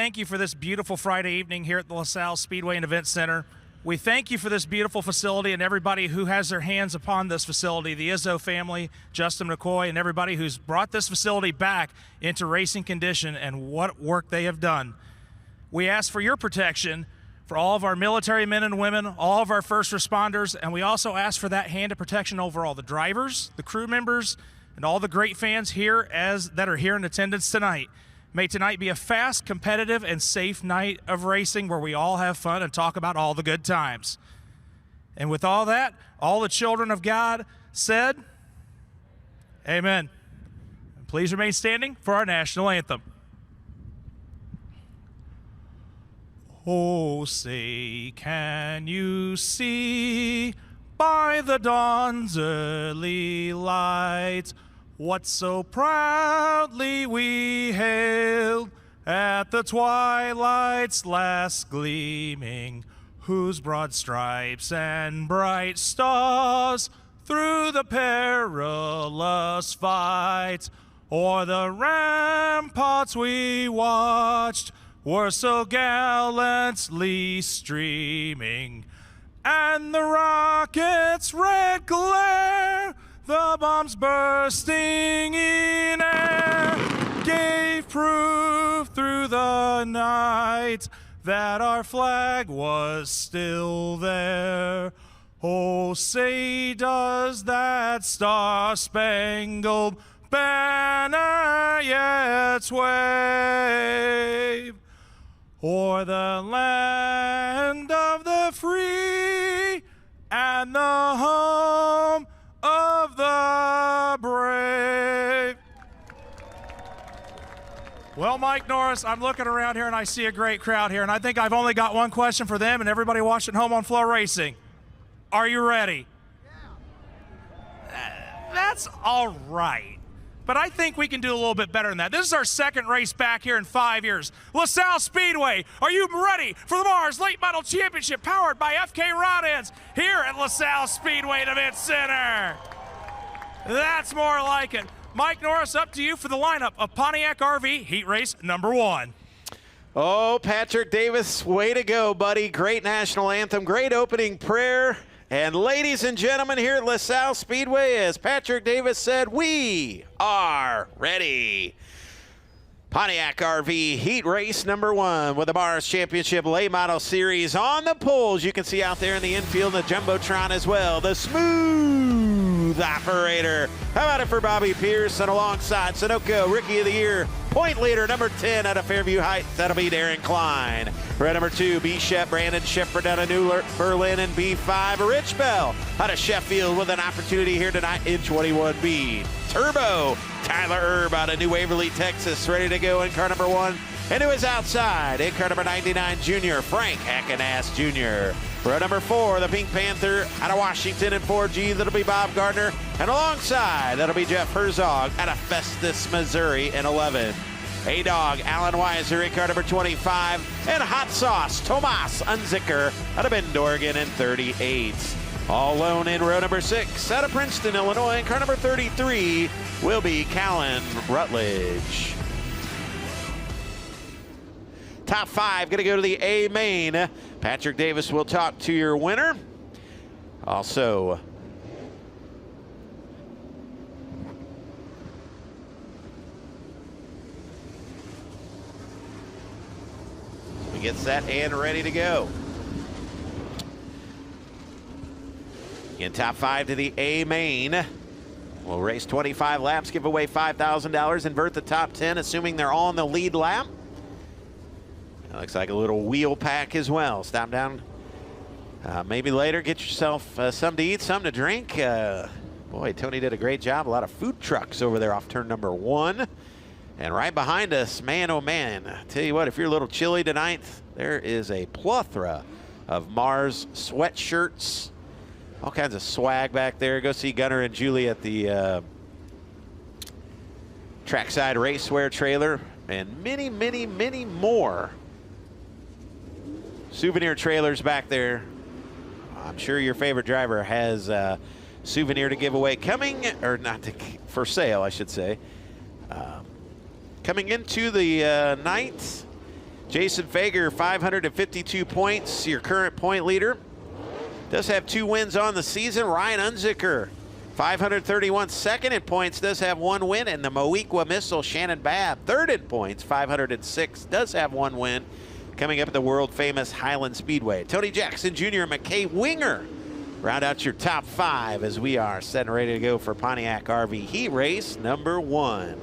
thank you for this beautiful Friday evening here at the LaSalle Speedway and Event Center. We thank you for this beautiful facility and everybody who has their hands upon this facility, the Izzo family, Justin McCoy, and everybody who's brought this facility back into racing condition, and what work they have done. We ask for your protection for all of our military men and women, all of our first responders, and we also ask for that hand of protection over all the drivers, the crew members, and all the great fans here that are here in attendance tonight. May tonight be a fast, competitive, and safe night of racing where we all have fun and talk about all the good times. And with all that, all the children of God said, amen. Please remain standing for our national anthem. Oh, say, can you see by the dawn's early light what so proudly we hailed at the twilight's last gleaming, whose broad stripes and bright stars through the perilous fight o'er the ramparts we watched were so gallantly streaming, and the rocket's red glare, the bombs bursting in air, gave proof through the night that our flag was still there. Oh, say does that star-spangled banner yet wave o'er the land of the free and the home of the brave. Well, Mike Norris, I'm looking around here and I see a great crowd here, and I think I've only got one question for them and everybody watching home on FloRacing. Are you ready? Yeah. That's all right. But I think we can do a little bit better than that. This is our second race back here in 5 years. LaSalle Speedway, are you ready for the Mars Late Model Championship powered by FK Rod Ends here at LaSalle Speedway and Event Center? That's more like it. Mike Norris, up to you for the lineup of Pontiac RV Heat Race number 1. Oh, Patrick Davis, way to go, buddy. Great national anthem, great opening prayer. And ladies and gentlemen, here at LaSalle Speedway, as Patrick Davis said, we are ready. Pontiac RV Heat Race number 1 with the Mars Championship Late Model Series on the poles. You can see out there in the infield, the Jumbotron as well. The smooth operator. How about it for Bobby Pierce, and alongside Sunoco Rookie of the Year, point leader number 10 out of Fairview Heights. That'll be Darren Klein. Red number 2, B. Shep, Brandon Shepard out of New Berlin, and B5, Rich Bell out of Sheffield with an opportunity here tonight in 21B. Turbo, Tyler Erb out of New Waverly, Texas, ready to go in car number 1. And to his outside, in car number 99, Junior, Frank Hackenass Jr. Row number 4, the Pink Panther out of Washington in 4G, that'll be Bob Gardner. And alongside, that'll be Jeff Herzog out of Festus, Missouri in 11. A-Dog, Alan Weiser in car number 25. And Hot Sauce, Tomas Unzicker out of Bend, Oregon in 38. All alone in row number 6, out of Princeton, Illinois, in car number 33 will be Callan Rutledge. Top 5 going to go to the A main. Patrick Davis will talk to your winner. Also, he gets that and ready to go. In top 5 to the A main. We'll race 25 laps, give away $5,000, invert the top 10, assuming they're all in the lead lap. That looks like a little wheel pack as well. Stop down. Maybe later, get yourself something to eat, something to drink. Boy, Tony did a great job. A lot of food trucks over there off turn number 1. And right behind us, man, oh man, I tell you what, if you're a little chilly tonight, there is a plethora of Mars sweatshirts, all kinds of swag back there. Go see Gunnar and Julie at the Trackside Racewear trailer, and many, many, many more souvenir trailers back there. I'm sure your favorite driver has a souvenir to give away coming, or not to, for sale, I should say. Coming into the night, Jason Fager, 552 points, your current point leader. Does have 2 wins on the season. Ryan Unzicker, 531, second in points, does have 1 win. And the Moequa Missile, Shannon Babb, third in points, 506, does have 1 win. Coming up at the world-famous Highland Speedway. Tony Jackson Jr. and McKay Winger round out your top 5 as we are set and ready to go for Pontiac RV Heat Race number 1.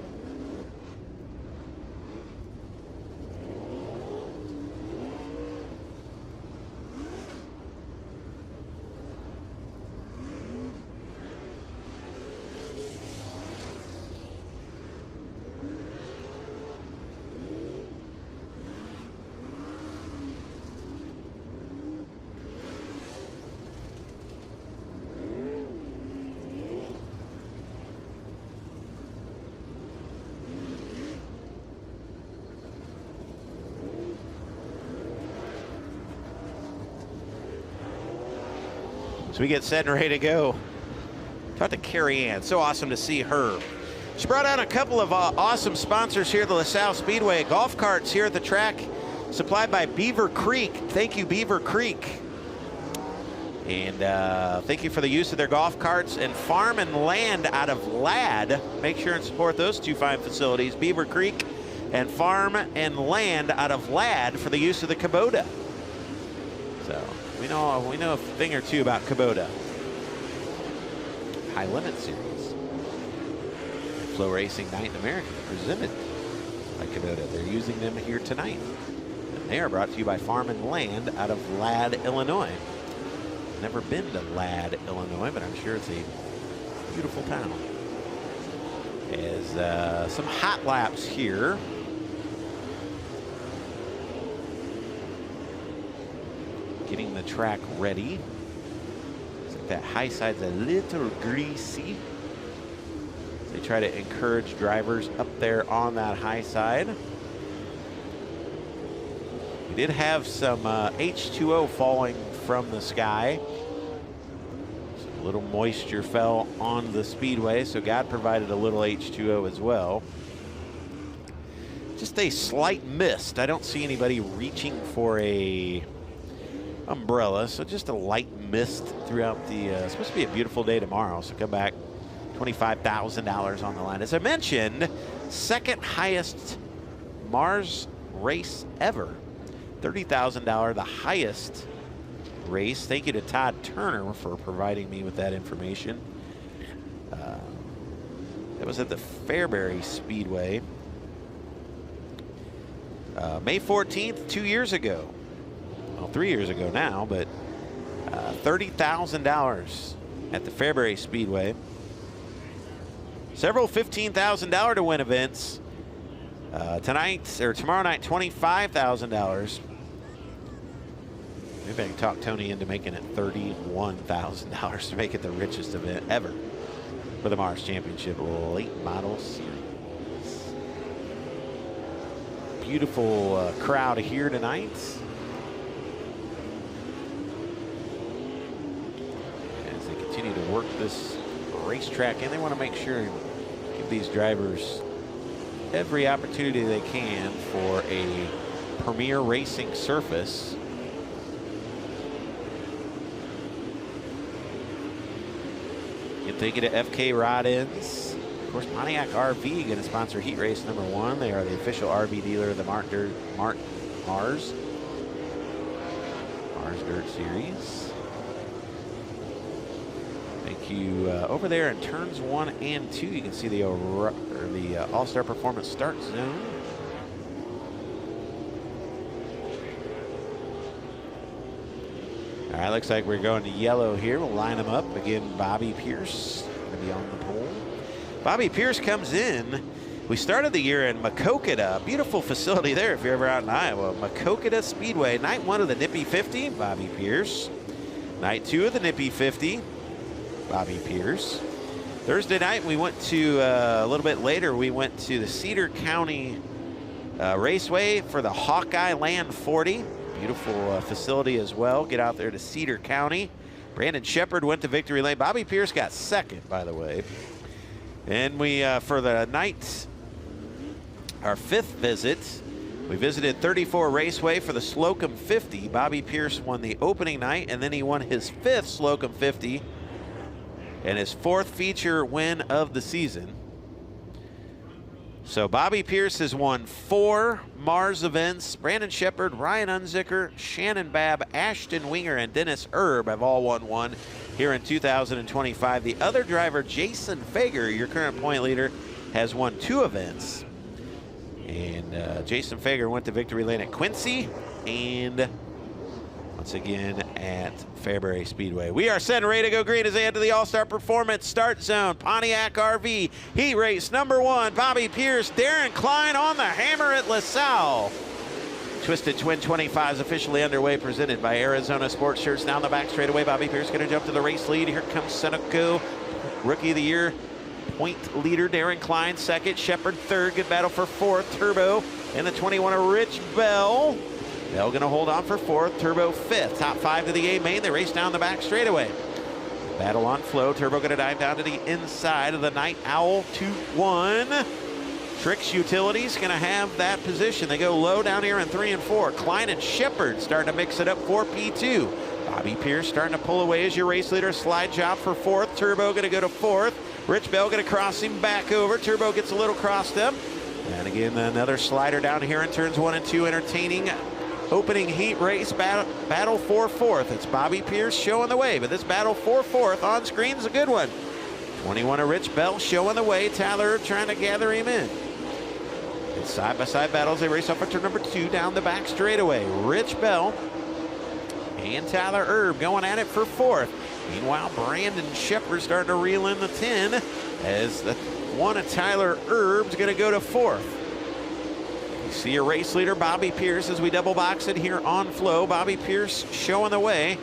So we get set and ready to go. Talk to Carrie Ann. So awesome to see her. She brought out a couple of awesome sponsors here at the LaSalle Speedway. Golf carts here at the track supplied by Beaver Creek. Thank you, Beaver Creek. And thank you for the use of their golf carts. And Farm and Land out of Ladd. Make sure and support those 2 fine facilities, Beaver Creek and Farm and Land out of Ladd, for the use of the Kubota. So we know a thing or two about Kubota. High Limit Series. FloRacing Night in America, presented by Kubota. They're using them here tonight. And they are brought to you by Farm and Land out of Ladd, Illinois. Never been to Ladd, Illinois, but I'm sure it's a beautiful town. As some hot laps here. Getting the track ready. Looks like that high side's a little greasy. They try to encourage drivers up there on that high side. We did have some H2O falling from the sky. A little moisture fell on the speedway, so God provided a little H2O as well. Just a slight mist. I don't see anybody reaching for a umbrella, so just a light mist throughout the it's supposed to be a beautiful day tomorrow, so come back. $25,000 on the line. As I mentioned, second highest Mars race ever. $30,000, the highest race. Thank you to Todd Turner for providing me with that information. That was at the Fairbury Speedway. May 14th, 2 years ago. Well, 3 years ago now, but $30,000 at the Fairbury Speedway. Several $15,000 to win events. Tonight, or tomorrow night, $25,000. Maybe I can talk Tony into making it $31,000 to make it the richest event ever for the Mars Championship Late Model Series. Beautiful crowd here tonight. As they continue to work this racetrack, and they want to make sure and give these drivers every opportunity they can for a premier racing surface. You take it to FK Rod Ends. Of course, Pontiac RV going to sponsor Heat Race number 1. They are the official RV dealer of the Mars Dirt Series. Thank you. Over there in turns 1 and 2, you can see the All-Star Performance start zone. All right, looks like we're going to yellow here. We'll line them up. Again, Bobby Pierce going to be on the pole. Bobby Pierce comes in. We started the year in Maquoketa. Beautiful facility there if you're ever out in Iowa. Maquoketa Speedway. Night 1 of the Nippy 50, Bobby Pierce. Night 2 of the Nippy 50, Bobby Pierce. Thursday night, we went to, a little bit later, we went to the Cedar County Raceway for the Hawkeye Land 40. Beautiful facility as well. Get out there to Cedar County. Brandon Shepard went to Victory Lane. Bobby Pierce got second, by the way. And we, for the night, our 5th visit, We visited 34 Raceway for the Slocum 50. Bobby Pierce won the opening night, and then he won his 5th Slocum 50 and his 4th feature win of the season. So Bobby Pierce has won 4 Mars events. Brandon Shepard, Ryan Unzicker, Shannon Babb, Ashton Winger, and Dennis Erb have all won one here in 2025. The other driver, Jason Fager, your current point leader, has won 2 events. And Jason Fager went to victory lane at Quincy and once again at Fairbury Speedway. We are set and ready to go green as they head to the All-Star Performance Start Zone. Pontiac RV Heat Race number 1. Bobby Pierce, Darren Klein on the hammer at LaSalle. Twisted Twin 25 is officially underway, presented by Arizona Sports Shirts. Down the back straightaway, Bobby Pierce going to jump to the race lead. Here comes Seneco, Rookie of the Year. Point leader Darren Klein second, Shepard third. Good battle for 4th. Turbo in the 21 of Rich Bell. Bell going to hold on for 4th. Turbo 5th. Top 5 to the A main. They race down the back straightaway. Battle on flow. Turbo going to dive down to the inside of the Night Owl 2-1. Tricks Utilities going to have that position. They go low down here in 3 and 4. Klein and Shepard starting to mix it up for P2. Bobby Pierce starting to pull away as your race leader. Slide job for 4th. Turbo going to go to 4th. Rich Bell going to cross him back over. Turbo gets a little crossed up. And again, another slider down here in turns 1 and 2. Entertaining opening heat race battle for 4th. It's Bobby Pierce showing the way, but this battle for 4th on screen is a good one. 21 of Rich Bell showing the way. Tyler trying to gather him in. It's side-by-side battles. They race off at turn number 2 down the back straightaway. Rich Bell and Tyler Erb going at it for 4th. Meanwhile, Brandon Shepard starting to reel in the 10 as the one of Tyler Erb's going to go to 4th. You see your race leader, Bobby Pierce, as we double box it here on flow. Bobby Pierce showing the way.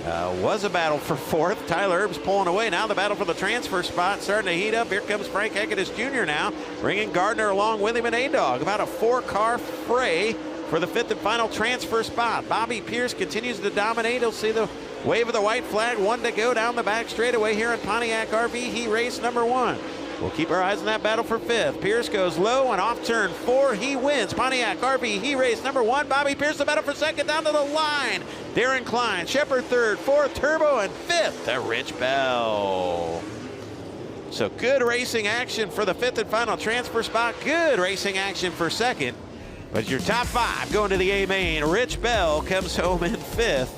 Was a battle for 4th. Tyler Erb's pulling away. Now the battle for the transfer spot starting to heat up. Here comes Frank Hegedus Jr. now, bringing Gardner along with him in A-Dog. About a 4-car fray for the 5th and final transfer spot. Bobby Pierce continues to dominate. He'll see the wave of the white flag. 1 to go down the back straightaway here in Pontiac RV Heat Race number 1. We'll keep our eyes on that battle for 5th. Pierce goes low and off turn 4. He wins. Pontiac RV Heat Race number 1. Bobby Pierce the battle for 2nd down to the line. Darren Klein, Shepard 3rd, 4th Turbo, and 5th to Rich Bell. So good racing action for the 5th and final transfer spot. Good racing action for 2nd. But your top 5 going to the A main. Rich Bell comes home in 5th.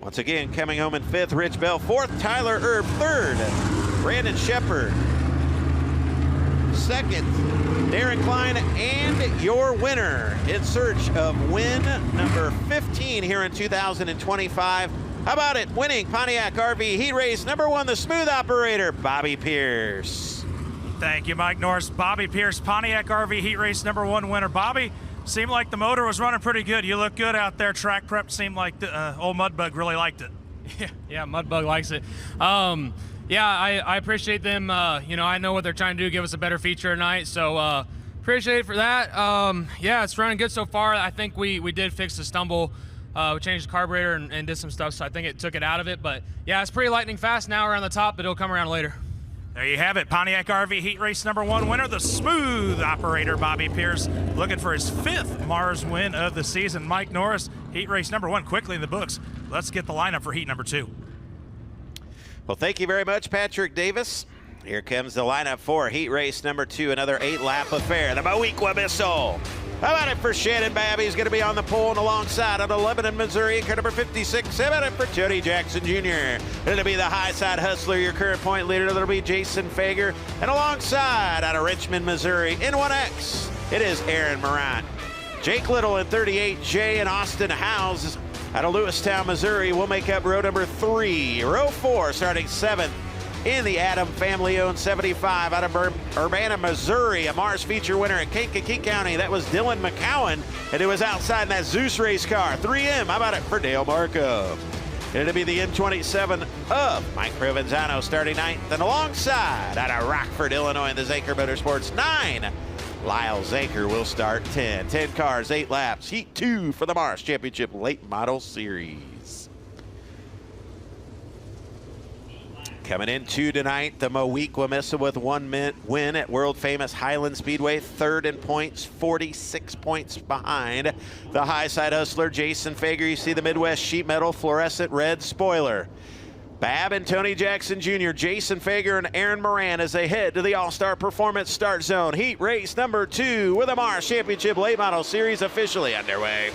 Once again, coming home in 5th, Rich Bell. 4th, Tyler Erb. 3rd, Brandon Shepard. 2nd, Darren Klein. And your winner in search of win number 15 here in 2025. How about it? Winning Pontiac RV Heat Race number 1, the smooth operator, Bobby Pierce. Thank you, Mike Norris. Bobby Pierce, Pontiac RV Heat Race number 1 winner. Bobby, seemed like the motor was running pretty good. You look good out there. Track prep seemed like the old Mudbug really liked it. Yeah, Mudbug likes it. Yeah, I appreciate them. You know, I know what they're trying to do, give us a better feature tonight. So appreciate it for that. Yeah, it's running good so far. I think we did fix the stumble. We changed the carburetor and did some stuff, so I think it took it out of it. But yeah, it's pretty lightning fast now around the top, but it'll come around later. There you have it. Pontiac RV Heat Race number 1 winner, the smooth operator, Bobby Pierce, looking for his 5th Mars win of the season. Mike Norris, Heat Race number 1, quickly in the books. Let's get the lineup for Heat number 2. Well, thank you very much, Patrick Davis. Here comes the lineup for Heat Race number 2, another 8-lap affair. The Moequa Missile. How about it for Shannon Babb? He's going to be on the pole and alongside on 11 in Missouri, car number 56. How about it for Jody Jackson Jr.? It'll be the high side hustler, your current point leader. That'll be Jason Fager. And alongside out of Richmond, Missouri, in 1X, it is Aaron Morant. Jake Little in 38, Jay and Austin Howes out of Lewistown, Missouri will make up row number 3. Row 4 starting 7th. In the Adam family-owned 75 out of Urbana, Missouri, a Mars feature winner at Kankakee County. That was Dylan McCowan, and it was outside in that Zeus race car. 3M, how about it for Dale Markham? It'll be the N27 of Mike Provenzano starting 9th, and alongside out of Rockford, Illinois, the Zaker Motorsports 9. Lyle Zaker will start 10. 10 cars, 8 laps. Heat 2 for the Mars Championship Late Model Series. Coming into tonight, the Moweaqua Missile with 1 win at world famous Highland Speedway, third in points, 46 points behind the high side hustler Jason Fager. You see the Midwest sheet metal fluorescent red spoiler. Bab and Tony Jackson Jr., Jason Fager and Aaron Moran as they head to the All-Star Performance Start Zone. Heat race number 2 with the Mars Championship Late Model Series officially underway.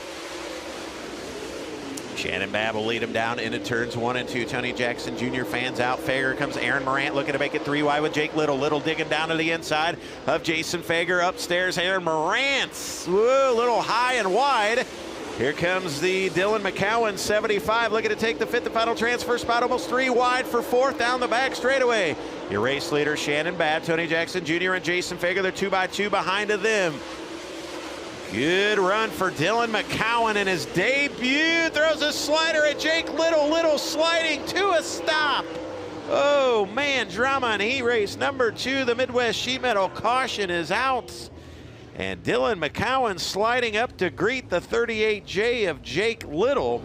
Shannon Babb will lead him down into turns 1 and 2. Tony Jackson Jr. fans out. Fager comes Aaron Morant looking to make it 3 wide with Jake Little. Little digging down to the inside of Jason Fager. Upstairs, Aaron Morant. Whoa, a little high and wide. Here comes the Dylan McCowan 75 looking to take the 5th and final transfer spot. Almost 3 wide for 4th down the back straightaway. Your race leader, Shannon Babb, Tony Jackson Jr. and Jason Fager. They're 2x2 behind of them. Good run for Dylan McCowan in his debut. Throws a slider at Jake Little. Little sliding to a stop. Oh, man, drama in heat race number 2. The Midwest sheet metal caution is out. And Dylan McCowan sliding up to greet the 38J of Jake Little.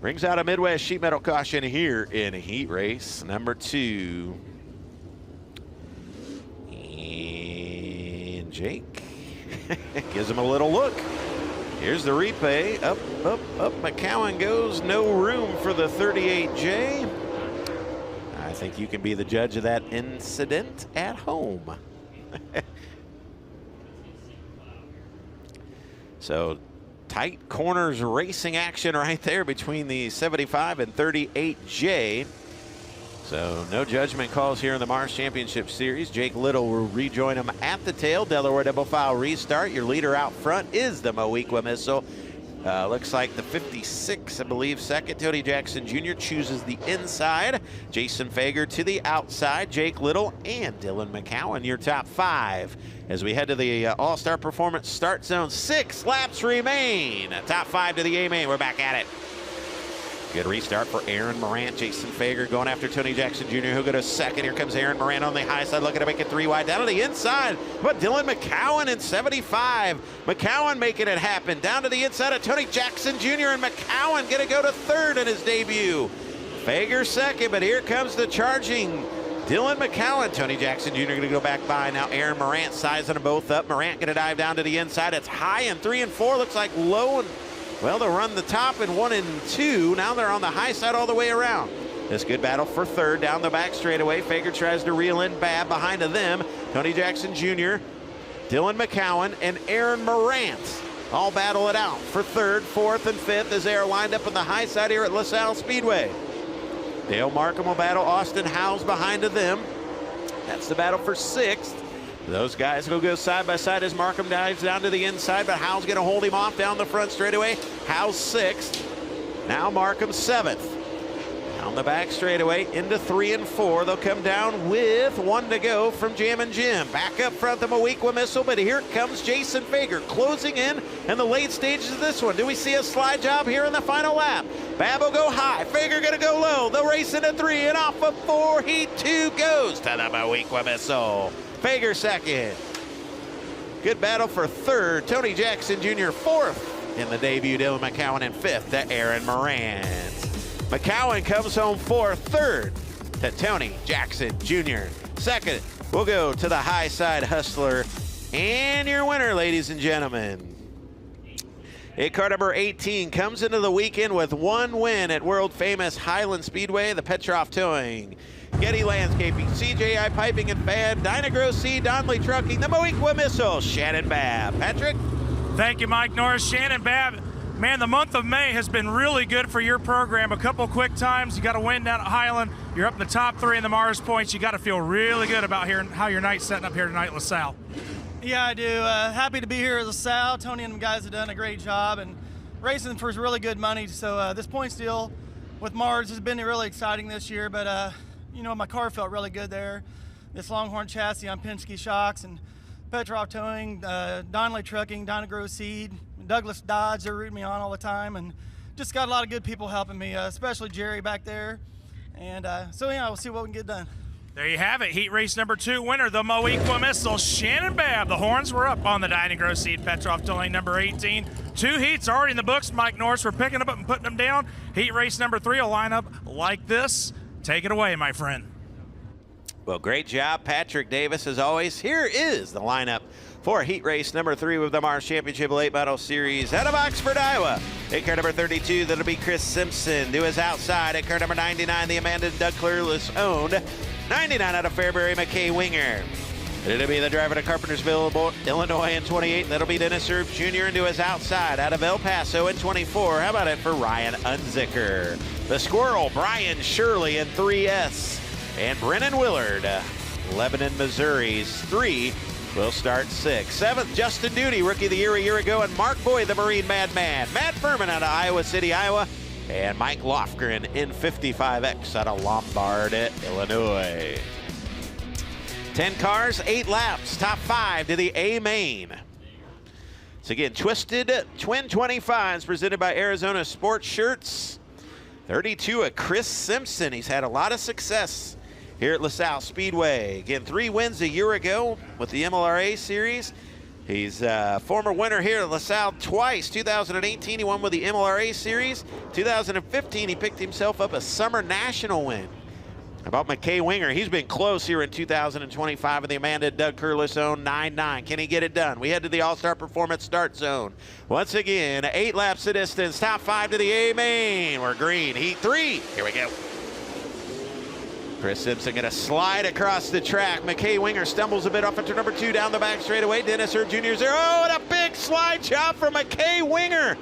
Brings out a Midwest sheet metal caution here in heat race number 2. And Jake gives him a little look. Here's the replay. Up, up, up. McCowan goes. No room for the 38J. I think you can be the judge of that incident at home. So tight corners racing action right there between the 75 and 38J. So no judgment calls here in the Mars Championship Series. Jake Little will rejoin him at the tail. Delaware double file restart. Your leader out front is the Moweaqua Missile. Looks like the 56, I believe, second. Tony Jackson Jr. chooses the inside. Jason Fager to the outside. Jake Little and Dylan McCowan, your top 5. As we head to the All-Star Performance Start Zone, 6 laps remain. Top 5 to the A-main. We're back at it. Good restart for Aaron Morant. Jason Fager going after Tony Jackson Jr. He'll go to second. Here comes Aaron Morant on the high side, looking to make it 3 wide down to the inside. But Dylan McCowan in 75. McCowan making it happen. Down to the inside of Tony Jackson Jr. and McCowan going to go to 3rd in his debut. Fager second, but here comes the charging Dylan McCowan. Tony Jackson Jr. going to go back by. Now Aaron Morant sizing them both up. Morant going to dive down to the inside. It's high in 3 and 4. Looks like low and, well, they'll run the top in 1 and 2. Now they're on the high side all the way around. This good battle for 3rd down the back straightaway. Fager tries to reel in Babb behind of them. Tony Jackson Jr., Dylan McCowan, and Aaron Morant all battle it out for 3rd, 4th, and 5th as they are lined up on the high side here at LaSalle Speedway. Dale Markham will battle Austin Howes behind of them. That's the battle for 6th. Those guys will go side by side as Markham dives down to the inside, but Howes going to hold him off down the front straightaway. Howes 6th. Now Markham 7th. Down the back straightaway into 3 and 4. They'll come down with 1 to go from Jammin' Jim. Back up front, the Moweaqua Missile, but here comes Jason Fager closing in the late stages of this one. Do we see a slide job here in the final lap? Babb will go high. Fager going to go low. They'll race into 3 and off of 4. Heat 2 goes to the Moweaqua Missile. Fager second. Good battle for 3rd. Tony Jackson Jr. 4th in the debut. Dylan McCowan in 5th to Aaron Morant. McCowan comes home 4th. 3rd to Tony Jackson Jr. 2nd will go to the high side hustler. And your winner, ladies and gentlemen. Car number 18 comes into the weekend with 1 win at world famous Highland Speedway, the Petroff Towing, Getty Landscaping, CJI Piping and Fan, Dynagro C, Donnelly Trucking, the Moweaqua Missile, Shannon Babb. Patrick? Thank you, Mike Norris. Shannon Babb, man, the month of May has been really good for your program. A couple quick times. You got a win down at Highland. You're up in the top 3 in the Mars points. You got to feel really good about how your night's setting up here tonight at LaSalle. Yeah, I do. Happy to be here at LaSalle. Tony and the guys have done a great job and racing for really good money. So this points deal with Mars has been really exciting this year, but you know, my car felt really good there. This Longhorn chassis on Penske shocks and Petroff Towing, Donnelly Trucking, Dynagro Seed, Douglas Dodge, they're rooting me on all the time, and just got a lot of good people helping me, especially Jerry back there. And so yeah, we'll see what we can get done. There you have it. Heat race number 2 winner, the Moweaqua Missile, Shannon Babb. The horns were up on the Dynagro Seed Petroff Towing number 18. 2 heats already in the books. Mike Norris for picking them up and putting them down. Heat race number 3 will line up like this. Take it away, my friend. Well, great job, Patrick Davis, as always. Here is the lineup for heat race number 3 with the Mars Championship Late Model Series out of Oxford, Iowa. In car number 32, that'll be Chris Simpson. To his outside at car number 99, the Amanda and Doug Clearless owned. 99 out of Fairbury, McKay Winger. It'll be the driver to Carpentersville, Illinois in 28. That'll be Dennis Erb Jr. And to his outside out of El Paso in 24. How about it for Ryan Unzicker? The Squirrel, Brian Shirley in 3S. And Brennan Willard, Lebanon, Missouri's 3 will start 6. 7th, Justin Duty, Rookie of the Year a year ago. And Mark Boyd, the Marine Madman. Matt Furman out of Iowa City, Iowa. And Mike Lofgren in 55X out of Lombard, Illinois. 10 cars, 8 laps, top 5 to the A main. So again, Twisted Twin 25s presented by Arizona Sports Shirts. 32 of Chris Simpson. He's had a lot of success here at LaSalle Speedway. Again, 3 wins a year ago with the MLRA Series. He's a former winner here at LaSalle twice. 2018, he won with the MLRA Series. 2015, he picked himself up a Summer National win. How about McKay Winger? He's been close here in 2025 in the Amanda and Doug Curlis own 9-9. Can he get it done? We head to the All-Star Performance start zone. Once again, 8 laps of distance, top 5 to the A main. We're green, heat 3. Here we go. Chris Simpson gonna slide across the track. McKay Winger stumbles a bit off into number 2 down the back straightaway. Dennis Erb Jr. is there. Oh, and a big slide job for McKay Winger.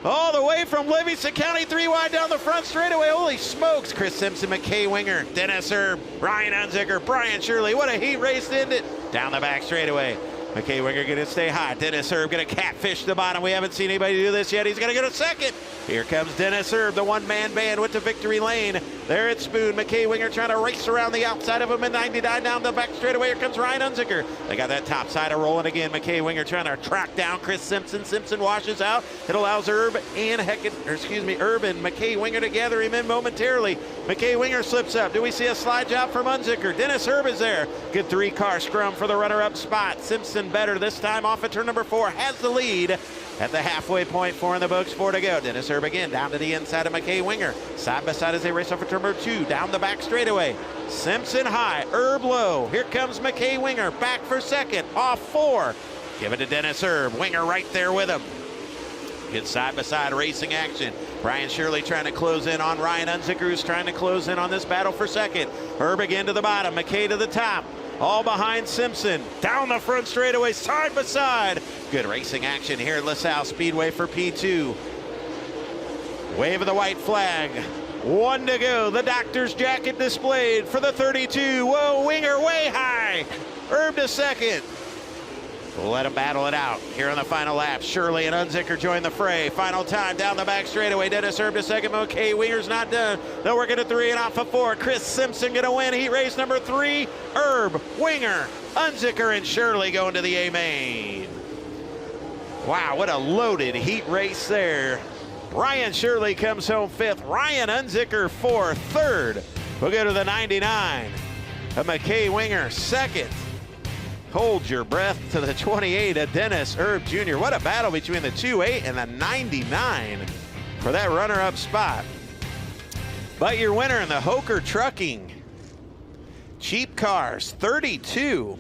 All the way from Livingston County, 3 wide down the front straightaway. Holy smokes, Chris Simpson, McKay Winger, Dennis Erb, Ryan Unzicker, Brian Shirley. What a heat race to end it. Down the back straightaway. McKay Winger gonna stay high. Dennis Erb gonna catfish the bottom. We haven't seen anybody do this yet. He's gonna go to second. Here comes Dennis Erb, the one-man band with the victory lane. There at Spoon. McKay Winger trying to race around the outside of him in 99 down the back straightaway. Here comes Ryan Unzicker. They got that top side rolling again. McKay Winger trying to track down Chris Simpson. Simpson washes out. It allows Erb and McKay Winger to gather him in momentarily. McKay Winger slips up. Do we see a slide job from Unzicker? Dennis Erb is there. Good 3-car scrum for the runner-up spot. Simpson better this time off at turn number 4. Has the lead at the halfway point. 4 in the books, 4 to go. Dennis Erb again down to the inside of McKay Winger. Side by side as they race off at turn number 2. Down the back straightaway. Simpson high, Erb low. Here comes McKay Winger back for second. Off 4. Give it to Dennis Erb. Winger right there with him. Good side by side racing action. Brian Shirley trying to close in on Ryan Unzicker, who's trying to close in on this battle for second. Erb again to the bottom. McKay to the top. All behind Simpson. Down the front straightaway, side by side. Good racing action here at LaSalle Speedway for P2. Wave of the white flag. 1 to go. The doctor's jacket displayed for the 32. Whoa, Winger way high. Erb to second. We'll let them battle it out here on the final lap. Shirley and Unzicker join the fray. Final time down the back straightaway. Dennis Erb to second. McKay Winger's not done. They'll work it to 3 and off of 4. Chris Simpson gonna win heat race number 3. Erb, Winger, Unzicker, and Shirley going to the A main. Wow, what a loaded heat race there. Ryan Shirley comes home 5th. Ryan Unzicker 4th. 3rd. We'll go to the 99. McKay Winger 2nd. Hold your breath to the 28 of Dennis Erb Jr. What a battle between the 28 and the 99 for that runner-up spot. But your winner in the Hoker Trucking Cheap Cars 32.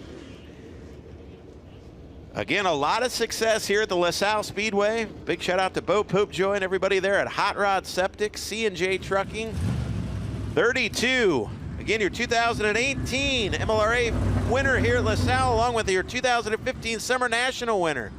Again, a lot of success here at the LaSalle Speedway. Big shout out to Bo Popejoy and everybody there at Hot Rod Septic, C&J Trucking. 32. Again, your 2018 MLRA winner here at LaSalle, along with your 2015 Summer National winner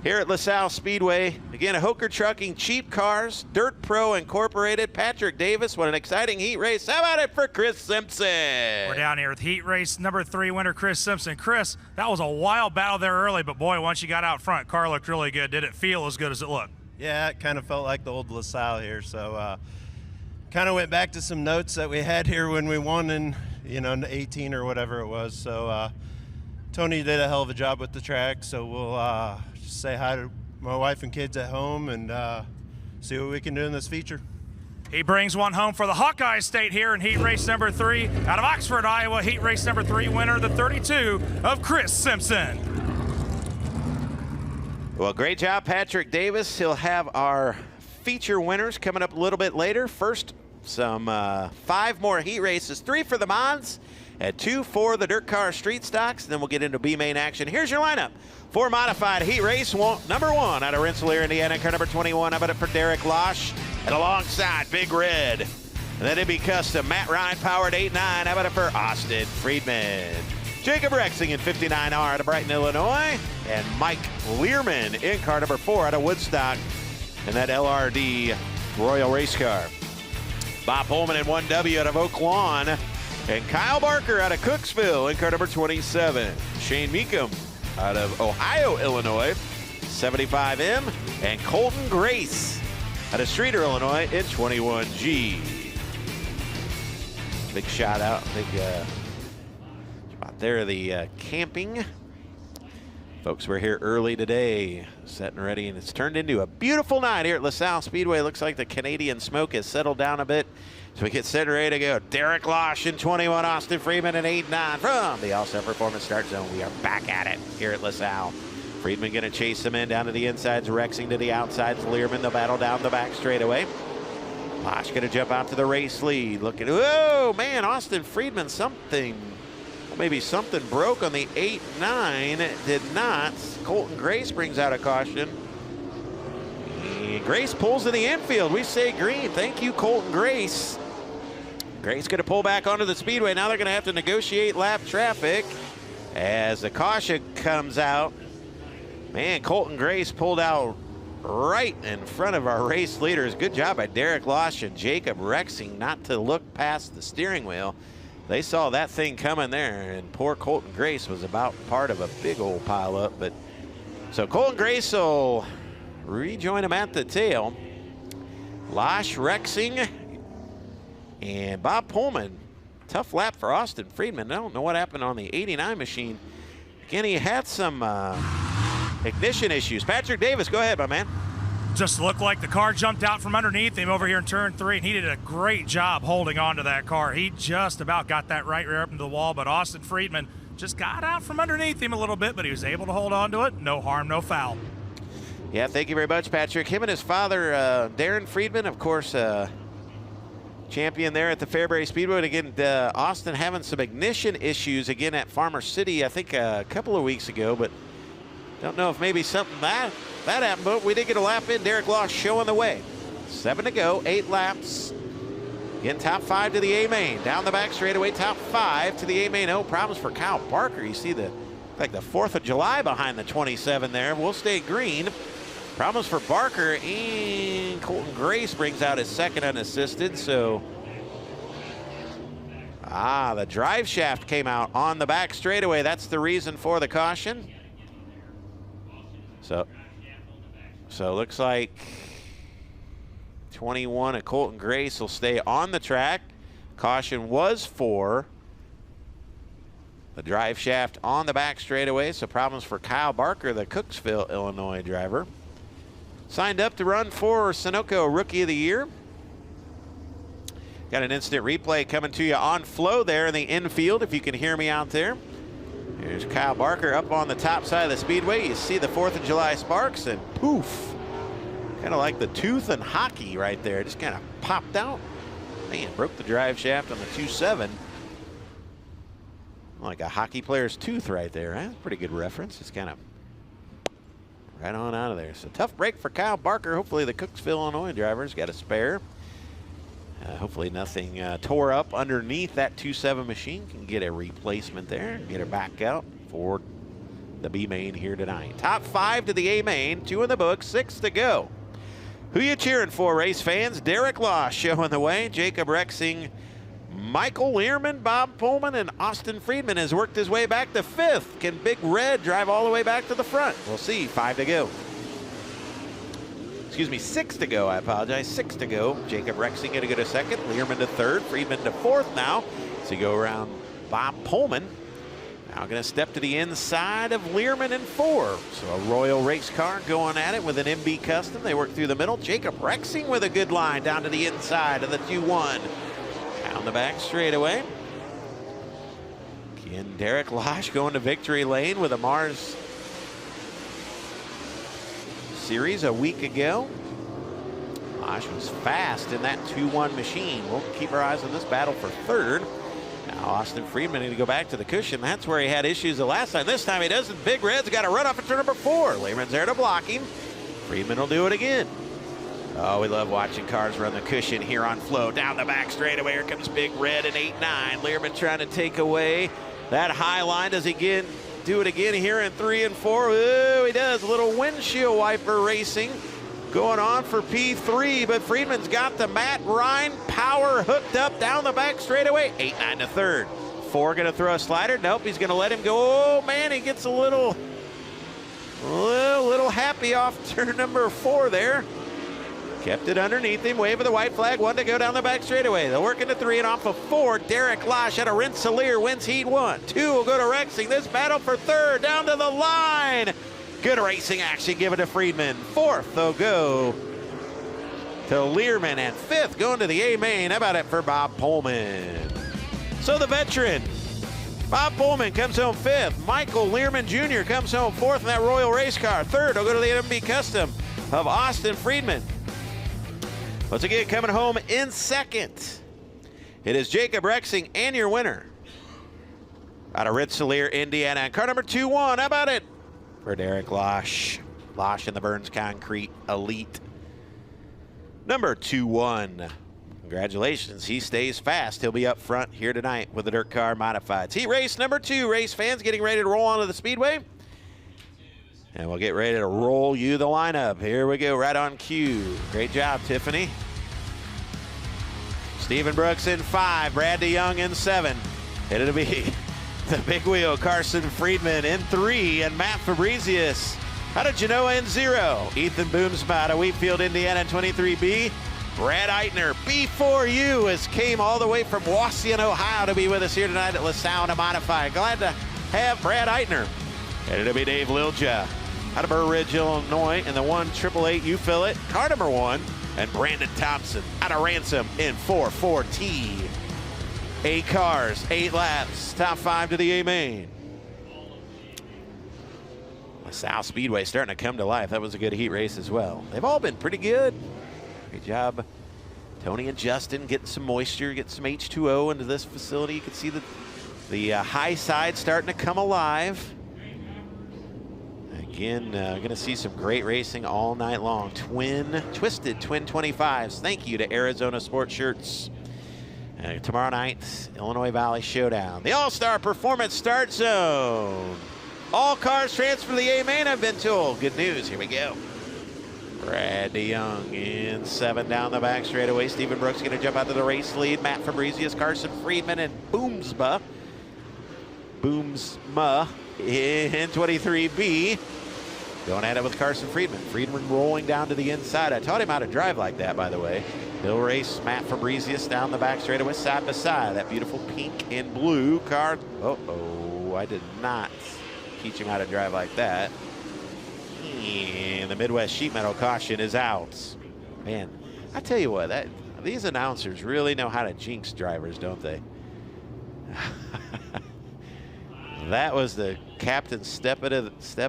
here at LaSalle Speedway. Again, Hoker Trucking Cheap Cars, Dirt Pro Incorporated, Patrick Davis. What an exciting heat race. How about it for Chris Simpson? We're down here with heat race number 3 winner, Chris Simpson. Chris, that was a wild battle there early, but boy, once you got out front, car looked really good. Did it feel as good as it looked? Yeah, it kind of felt like the old LaSalle here. So kind of went back to some notes that we had here when we won in, 18 or whatever it was. So Tony did a hell of a job with the track. So we'll just say hi to my wife and kids at home and see what we can do in this feature. He brings one home for the Hawkeye State here in heat race number 3 out of Oxford, Iowa. Heat race number 3 winner, the 32 of Chris Simpson. Well, great job, Patrick Davis. He'll have our feature winners coming up a little bit later. First, some 5 more heat races, 3 for the mods and 2 for the dirt car street stocks. Then we'll get into B-main action. Here's your lineup for modified heat race number 1 out of Rensselaer, Indiana. Car number 21, how about it for Derek Losh? And alongside Big Red. And then it'd be custom Matt Ryan powered 8-9. How about it for Austin Friedman? Jacob Rexing in 59R out of Brighton, Illinois. And Mike Learman in car number 4 out of Woodstock. And that LRD Royal Race Car. Bob Pullman in 1W out of Oak Lawn. And Kyle Barker out of Cooksville in car number 27. Shane Meekum out of Ohio, Illinois, 75M. And Colton Grace out of Streeter, Illinois in 21G. Big shout out, big spot there, the camping. Folks, we're here early today, setting ready, and it's turned into a beautiful night here at LaSalle Speedway. Looks like the Canadian smoke has settled down a bit, so we get set ready to go. Derek Losh in 21, Austin Friedman in 8-9 from the All-Star Performance Start Zone. We are back at it here at LaSalle. Friedman going to chase him in down to the insides, Rexing to the outsides. Learman, they'll battle down the back straightaway. Losh going to jump out to the race lead. Looking, whoa, man, Austin Friedman, maybe something broke on the 8-9. Did not. Colton Grace brings out a caution. And Grace pulls in the infield. We say green. Thank you, Colton Grace. Grace going to pull back onto the speedway. Now they're going to have to negotiate lap traffic as the caution comes out. Man, Colton Grace pulled out right in front of our race leaders. Good job by Derek Losh and Jacob Rexing not to look past the steering wheel. They saw that thing coming there, and poor Colton Grace was about part of a big old pileup. But so Colton Grace will rejoin him at the tail. Losh, Rexing, and Bob Pullman. Tough lap for Austin Friedman. I don't know what happened on the 89 machine. Again, he had some ignition issues. Patrick Davis, go ahead, my man. Just looked like the car jumped out from underneath him over here in turn 3, and he did a great job holding on to that car. He just about got that right rear up into the wall, but Austin Friedman just got out from underneath him a little bit, but he was able to hold on to it. No harm, no foul. Yeah, thank you very much, Patrick. Him and his father, Darren Friedman, of course, champion there at the Fairbury Speedway. And again, Austin having some ignition issues again at Farmer City, I think a couple of weeks ago, but don't know if maybe something that happened, but we did get a lap in. Derek Losh showing the way. 7 to go, 8 laps. Again, top 5 to the A-main. Down the back straightaway, top 5 to the A-main. No problems for Kyle Barker. You see the 4th of July behind the 27 there. We'll stay green. Problems for Barker, and Colton Grace brings out his second unassisted. So, the drive shaft came out on the back straightaway. That's the reason for the caution. So looks like 21 of Colton Grace will stay on the track. Caution was for the drive shaft on the back straightaway. So problems for Kyle Barker, the Cooksville, Illinois driver. Signed up to run for Sunoco Rookie of the Year. Got an instant replay coming to you on flow there in the infield, if you can hear me out there. Here's Kyle Barker up on the top side of the speedway. You see the 4th of July sparks, and poof. Kind of like the tooth in hockey right there. Just kind of popped out. Man, broke the drive shaft on the 2.7. Like a hockey player's tooth right there. Huh? Pretty good reference. Just kind of right on out of there. So tough break for Kyle Barker. Hopefully the Cooksville, Illinois driver's got a spare. Hopefully nothing tore up underneath that 2.7 machine. Can get a replacement there and get her back out for the B-main here tonight. Top 5 to the A-main, 2 in the book, 6 to go. Who you cheering for, race fans? Derek Losh showing the way. Jacob Rexing, Michael Learman, Bob Pullman, and Austin Friedman has worked his way back to 5th. Can Big Red drive all the way back to the front? We'll see. 5 to go. Excuse me, 6 to go, I apologize. 6 to go. Jacob Rexing going to go to 2nd, Learman to 3rd, Friedman to 4th now. So you go around Bob Pullman. Now going to step to the inside of Learman in 4. So a Royal race car going at it with an MB Custom. They work through the middle. Jacob Rexing with a good line down to the inside of the 2-1. Down the back straightaway. Again, Derek Losh going to victory lane with a Mars Series a week ago. Losh was fast in that 2-1 machine. We'll keep our eyes on this battle for third. Now Austin Friedman need to go back to the cushion. That's where he had issues the last time. This time he doesn't. Big Red's got a run off at turn number 4. Learman's there to block him. Friedman will do it again. Oh, we love watching cars run the cushion here on Flo. Down the back straightaway. Here comes Big Red in 8-9. Learman trying to take away that high line. Does he do it again here in 3 and 4? Ooh, he does. A little windshield wiper racing going on for P3, but Friedman's got the Matt Ryan power hooked up down the back straightaway. 8-9 to third. 4 going to throw a slider. Nope, he's going to let him go. Oh, man, he gets a little happy off turn number 4 there. Kept it underneath him. Wave of the white flag. 1 to go down the back straightaway. They'll work into 3 and off of 4. Derek Losh out of Rensselaer wins heat 1. 2 will go to Rexing. This battle for third down to the line. Good racing action given to Friedman. 4th they'll go to Learman, and 5th going to the A main. How about it for Bob Pullman? So the veteran Bob Pullman comes home 5th. Michael Learman Jr. comes home 4th in that Royal race car. 3rd will go to the MB Custom of Austin Friedman. Once again, coming home in 2nd, it is Jacob Rexing, and your winner out of Rensselaer, Indiana. And car number 2-1, how about it for Derek Losh? Losh in the Burns Concrete Elite. Number 2-1. Congratulations, he stays fast. He'll be up front here tonight with the dirt car modifieds. Heat race number 2, race fans getting ready to roll onto the Speedway. And we'll get ready to roll you the lineup. Here we go, right on cue. Great job, Tiffany. Stephen Brooks in 5, Brad DeYoung in 7. It'll be the big wheel, Carson Friedman in 3, and Matt Fabrizius out of Genoa in 0. Ethan Boomsma out of Wheatfield, Indiana in 23B. Brad Eitner, B4U, has came all the way from Wauseon, Ohio to be with us here tonight at LaSalle to modify. Glad to have Brad Eitner. And it'll be Dave Lilja out of Burr Ridge, Illinois, in the 188 You Fill It, car number 1, and Brandon Thompson out of Ransom in 4-4T. 8 cars, 8 laps, top 5 to the A main. LaSalle Speedway starting to come to life. That was a good heat race as well. They've all been pretty good. Great job, Tony and Justin, getting some moisture, getting some H2O into this facility. You can see the high side starting to come alive. Again, going to see some great racing all night long. Twisted Twin 25s. Thank you to Arizona Sports Shirts. Tomorrow night, Illinois Valley Showdown. The All-Star Performance Start Zone. All cars transfer to the A main, I've been told. Good news, here we go. Brad DeYoung in 7 down the back straightaway. Stephen Brooks going to jump out to the race lead. Matt Fabrizius, Carson Friedman, and Boomsma in 23B. Going at it with Carson Friedman. Friedman rolling down to the inside. I taught him how to drive like that, by the way. He'll race Matt Fabrizius down the back straightaway, side by side. That beautiful pink and blue car. Uh-oh, I did not teach him how to drive like that. And the Midwest Sheet Metal caution is out. Man, I tell you what, these announcers really know how to jinx drivers, don't they? That was the captain's step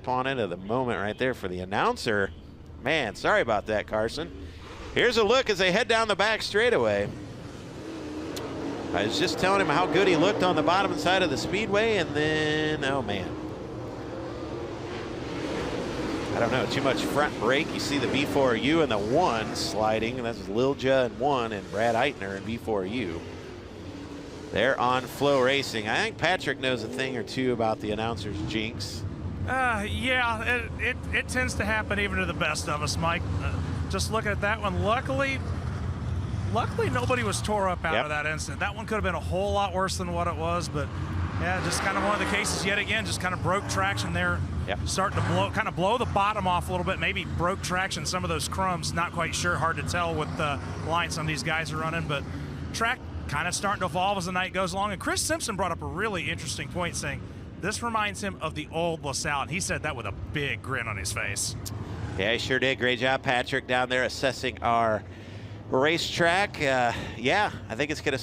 on it of the moment right there for the announcer. Man, sorry about that, Carson. Here's a look as they head down the back straightaway. I was just telling him how good he looked on the bottom side of the Speedway, and then, oh man. I don't know, too much front brake. You see the B4U and the 1 sliding, and that's Lilja in 1 and Brad Eitner in B4U. They're on FloRacing. I think Patrick knows a thing or two about the announcer's jinx. Yeah, it tends to happen even to the best of us, Mike. Just looking at that one, luckily nobody was tore up out of that incident. That one could have been a whole lot worse than what it was, but yeah, just kind of one of the cases yet again, just kind of broke traction there. Yep. Starting to blow the bottom off a little bit, maybe broke traction, some of those crumbs, not quite sure, hard to tell with the line some of these guys are running, but track kind of starting to evolve as the night goes along. And Chris Simpson brought up a really interesting point, saying this reminds him of the old LaSalle, and he said that with a big grin on his face. Yeah, he sure did. Great job, Patrick, down there assessing our racetrack. Yeah, I think it's going to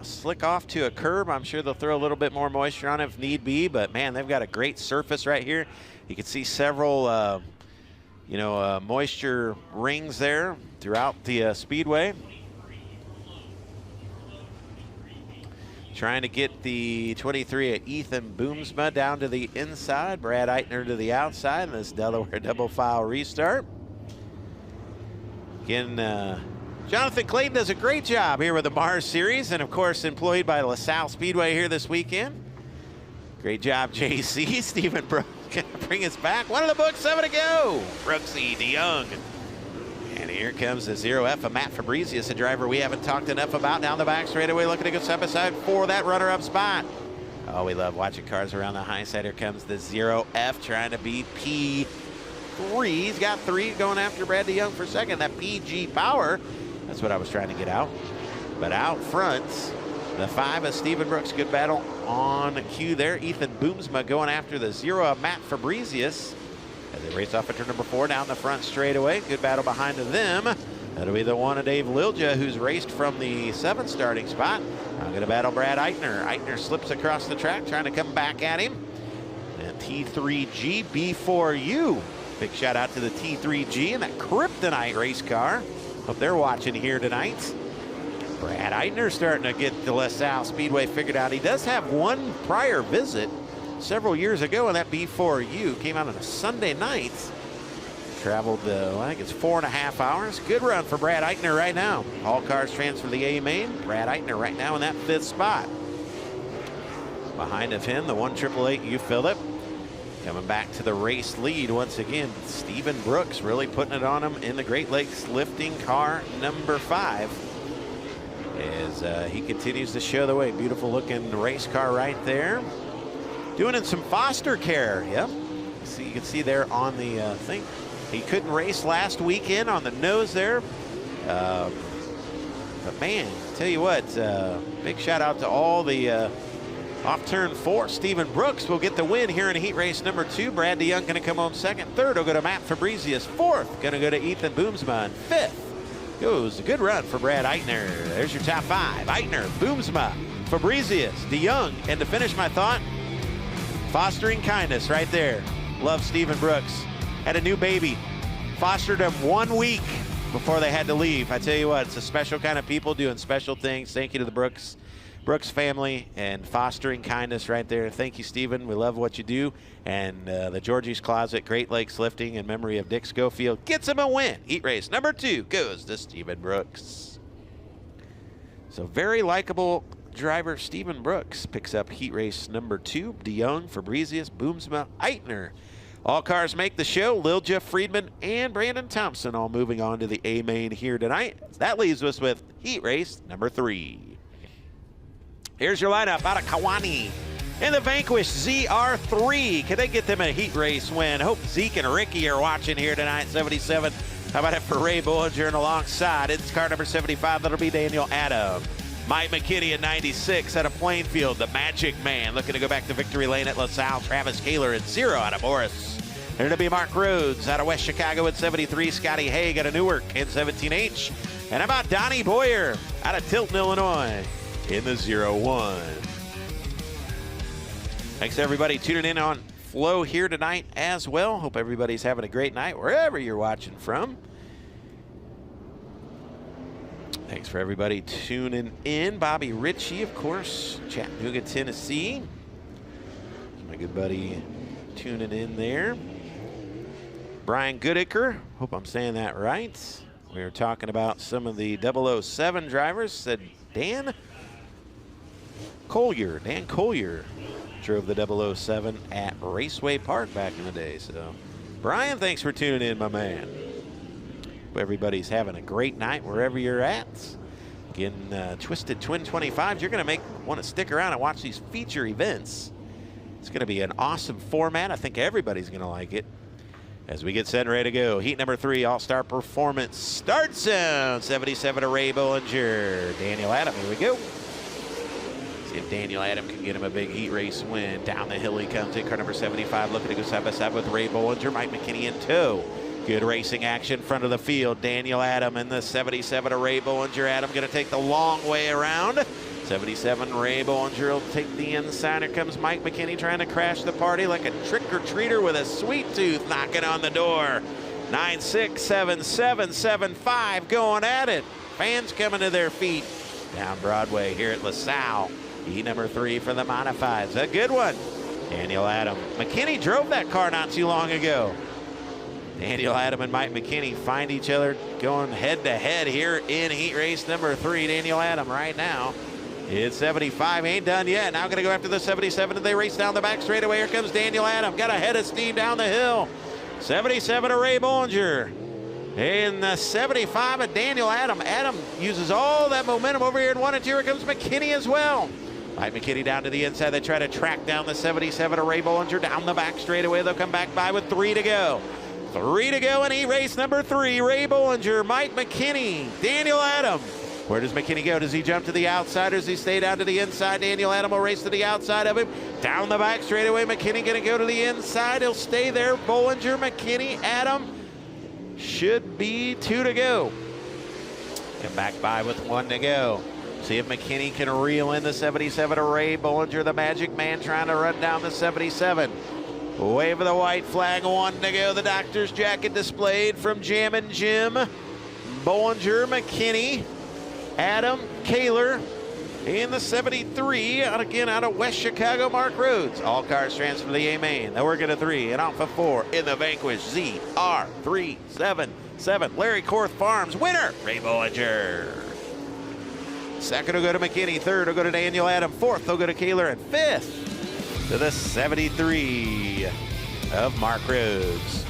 slick off to a curb. I'm sure they'll throw a little bit more moisture on it if need be, but man, they've got a great surface right here. You can see several moisture rings there throughout the Speedway. Trying to get the 23 at Ethan Boomsma down to the inside. Brad Eitner to the outside in this Delaware double file restart. Again, Jonathan Clayton does a great job here with the Mars Series, and of course employed by LaSalle Speedway here this weekend. Great job, JC. Stephen Brooks gonna bring us back. One of the books, 7 to go. Brooksy DeYoung. And here comes the 0F of Matt Fabrizius, a driver we haven't talked enough about. Down the back straightaway, looking to go side by side for that runner-up spot. Oh, we love watching cars around the high side. Here comes the 0F trying to beat P3. He's got 3 going after Brad DeYoung for second. That PG Power, that's what I was trying to get out. But out front, the 5 of Stephen Brooks. Good battle on cue there. Ethan Boomsma going after the 0 of Matt Fabrizius. As they race off at turn number 4 down the front straightaway. Good battle behind them. That'll be the 1 of Dave Lilja, who's raced from the 7th starting spot. Now going to battle Brad Eitner. Eitner slips across the track, trying to come back at him. And T3G B4U. Big shout out to the T3G and that Kryptonite race car. Hope they're watching here tonight. Brad Eitner starting to get the LaSalle Speedway figured out. He does have one prior visit several years ago, and that B4U came out on a Sunday night. Traveled, I think it's 4.5 hours. Good run for Brad Eitner right now. All cars transfer the A main. Brad Eitner right now in that 5th spot. Behind of him, the 188U Phillip. Coming back to the race lead once again, Stephen Brooks really putting it on him in the Great Lakes lifting car number 5. As he continues to show the way. Beautiful looking race car right there. Doing in some foster care. Yep. So you can see there on the thing. He couldn't race last weekend on the nose there. But man, tell you what, big shout out to all the off turn 4. Stephen Brooks will get the win here in heat race number 2. Brad DeYoung going to come home 2nd. 3rd will go to Matt Fabrizius. 4th going to go to Ethan Boomsma. And 5th goes a good run for Brad Eitner. There's your top 5. Eitner, Boomsma, Fabrizius, DeYoung. And to finish my thought, fostering kindness right there. Love Stephen Brooks. Had a new baby. Fostered him 1 week before they had to leave. I tell you what, it's a special kind of people doing special things. Thank you to the Brooks family and fostering kindness right there. Thank you, Stephen. We love what you do. And the Georgie's Closet, Great Lakes Lifting in memory of Dick Schofield, gets him a win. Heat race number 2 goes to Stephen Brooks. So very likable driver Stephen Brooks picks up heat race number 2. DeYoung, Fabrizius, Boomsma, Eitner. All cars make the show. Lilja, Friedman, and Brandon Thompson all moving on to the A main here tonight. That leaves us with heat race number 3. Here's your lineup out of Kewanee. In the Vanquish ZR3. Can they get them a heat race win? Hope Zeke and Ricky are watching here tonight. 77. How about it for Ray Bollinger, and alongside it's car number 75. That'll be Daniel Adam. Mike McKinney at 96 out of Plainfield. The Magic Man looking to go back to victory lane at LaSalle. Travis Kaler at 0 out of Morris. There'll be Mark Rhodes out of West Chicago at 73. Scotty Haig out of Newark in 17H. And how about Donnie Boyer out of Tilton, Illinois in the 01. Thanks everybody tuning in on Flow here tonight as well. Hope everybody's having a great night wherever you're watching from. Thanks for everybody tuning in. Bobby Ritchie, of course, Chattanooga, Tennessee. My good buddy tuning in there. Brian Goodicker, hope I'm saying that right. We were talking about some of the 007 drivers. Said Dan Collier drove the 007 at Raceway Park back in the day. So, Brian, thanks for tuning in, my man. Hope everybody's having a great night wherever you're at. Again, Twisted Twin 25s. You're going to want to stick around and watch these feature events. It's going to be an awesome format. I think everybody's going to like it. As we get set and ready to go, heat number 3, All-Star Performance starts soon. 77 to Ray Bollinger. Daniel Adam, here we go. See if Daniel Adam can get him a big heat race win. Down the hill he comes in car number 75, looking to go side by side with Ray Bollinger. Mike McKinney in tow. Good racing action front of the field. Daniel Adam in the 77 to Ray Bollinger. Adam going to take the long way around. 77 Ray Bollinger will take the inside. Here comes Mike McKinney trying to crash the party like a trick-or-treater with a sweet tooth knocking on the door. 9-6, 7-7, 7-5 going at it. Fans coming to their feet down Broadway here at LaSalle. number 3 for the Modifieds. A good one. Daniel Adam. McKinney drove that car not too long ago. Daniel Adam and Mike McKinney find each other going head to head here in heat race number 3. Daniel Adam right now. It's 75, ain't done yet. Now gonna go after the 77 and they race down the back straightaway. Here comes Daniel Adam. Got a head of steam down the hill. 77 to Ray Bollinger. In the 75 of Daniel Adam. Adam uses all that momentum over here in 1 and 2. Here comes McKinney as well. Mike McKinney down to the inside. They try to track down the 77 of Ray Bollinger down the back straightaway. They'll come back by with 3 to go. 3 to go in heat race number 3. Ray Bollinger, Mike McKinney, Daniel Adam. Where does McKinney go? Does he jump to the outside or does he stay down to the inside? Daniel Adam will race to the outside of him. Down the back straightaway, McKinney gonna go to the inside. He'll stay there. Bollinger, McKinney, Adam. Should be 2 to go. Come back by with 1 to go. See if McKinney can reel in the 77 of Ray Bollinger, the Magic Man, trying to run down the 77. Wave of the white flag, 1 to go. The doctor's jacket displayed from Jammin' Jim. Bollinger, McKinney, Adam, Kaler, in the 73, again out of West Chicago, Mark Rhodes. All cars transfer to the A main. They're working a 3 and off of 4 in the Vanquish ZR377. Larry Korth Farms winner, Ray Bollinger. Second will go to McKinney. Third will go to Daniel Adam. Fourth will go to Kaler. And fifth to the 73 of Mark Rhodes.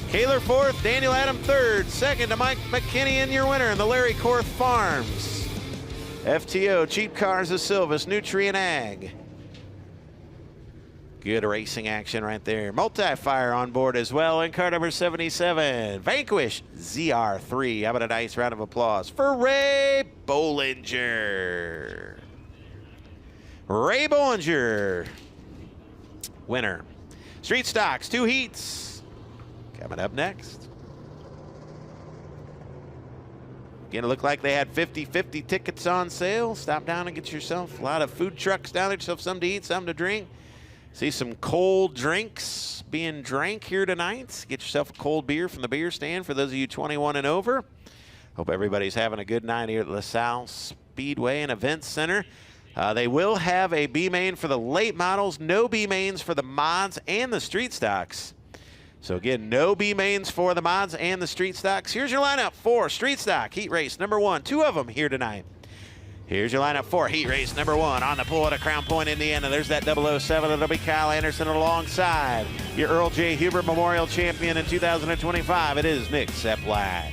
Kaler fourth, Daniel Adam third. Second to Mike McKinney and your winner in the Larry Korth Farms. FTO, Cheap Cars of Silvis, Nutrient Ag. Good racing action right there. Multi-fire on board as well in car number 77. Vanquish ZR3. How about a nice round of applause for Ray Bollinger. Ray Bollinger, winner. Street Stocks, 2 heats. Coming up next. Again, it looked like they had 50-50 tickets on sale. Stop down and get yourself a lot of food trucks down there. Get yourself something to eat, something to drink. See some cold drinks being drank here tonight. Get yourself a cold beer from the beer stand for those of you 21 and over. Hope everybody's having a good night here at LaSalle Speedway and Events Center. They will have a B main for the late models, no B mains for the mods and the street stocks. So again, no B mains for the mods and the street stocks. Here's your lineup for street stock heat race number 1. 2 of them here tonight. Here's your lineup for heat race number 1 on the pull at a Crown Point, Indiana. There's that 007. It'll be Kyle Anderson alongside your Earl J. Huber Memorial Champion in 2025. It is Nick Seplack.